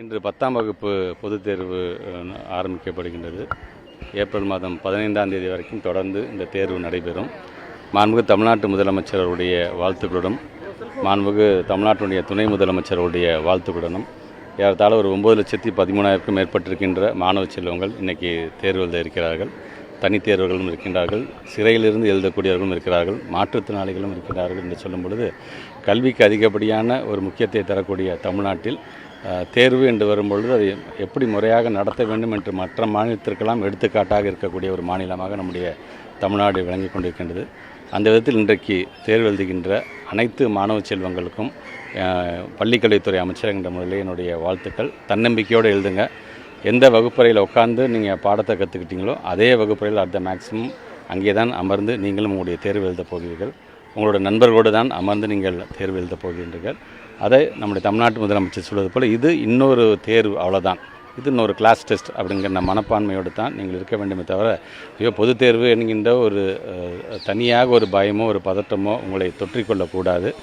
இன்று 10ஆம் வகுப்பு பொதுத் தேர்வு ஆரம்பிக்கப்படுகின்றது. ஏப்ரல் மாதம் 15ஆம் தேதி வரைக்கும் தொடர்ந்து இந்த தேர்வு நடைபெறும். மாண்புமிகு தமிழ்நாட்டு முதலமைச்சர் அவருடைய வாழ்த்துக்களுடன், மாண்புமிகு தமிழ்நாட்டினுடைய துணை முதலமைச்சர் அவருடைய வாழ்த்துக்களுடனும் ஏறத்தாழ ஒரு 9,13,000க்கும் மேற்பட்டிருக்கின்ற மாணவ செல்வங்கள் இன்றைக்கி தேர்வு எழுத இருக்கிறார்கள். தனித்தேர்வுகளும் இருக்கின்றார்கள், சிறையிலிருந்து எழுதக்கூடியவர்களும் இருக்கிறார்கள், மாற்றுத்திறனாளிகளும் இருக்கிறார்கள் என்று சொல்லும் பொழுது கல்விக்கு அதிகப்படியான ஒரு முக்கியத்தை தரக்கூடிய தமிழ்நாட்டில் தேர்வு என்று வரும்பொழுது அதை எப்படி முறையாக நடத்த வேண்டும் என்று மற்ற மாநிலத்திற்கெல்லாம் எடுத்துக்காட்டாக இருக்கக்கூடிய ஒரு மாநிலமாக நம்முடைய தமிழ்நாடு விளங்கி கொண்டிருக்கின்றது. அந்த விதத்தில் இன்றைக்கு தேர்வு எழுதுகின்ற அனைத்து மாணவ செல்வங்களுக்கும் பள்ளிக்கல்வித்துறை அமைச்சர் என்ற முறையில் என்னுடைய வாழ்த்துக்கள். தன்னம்பிக்கையோடு எழுதுங்க. எந்த வகுப்பறையில் உட்காந்து நீங்கள் பாடத்தை கற்றுக்கிட்டீங்களோ அதே வகுப்பறையில் அடுத்த மேக்ஸிமம் அங்கே தான் அமர்ந்து நீங்களும் உங்களுடைய தேர்வு எழுதப் போகிறீர்கள். உங்களோட நண்பர்களோடு தான் அமர்ந்து நீங்கள் தேர்வு எழுதப் போகின்றீர்கள். அதை நம்முடைய தமிழ்நாட்டு முதலமைச்சர் சொல்வது போல் இது இன்னொரு தேர்வு, அவ்வளோதான், இது இன்னொரு கிளாஸ் டெஸ்ட் அப்படிங்கிற மனப்பான்மையோடு தான் நீங்கள் இருக்க வேண்டுமே தவிர பொதுத் தேர்வு என்கின்ற ஒரு தனியாக ஒரு பயமோ ஒரு பதட்டமோ உங்களை தொற்றிக்கொள்ளக்கூடாது.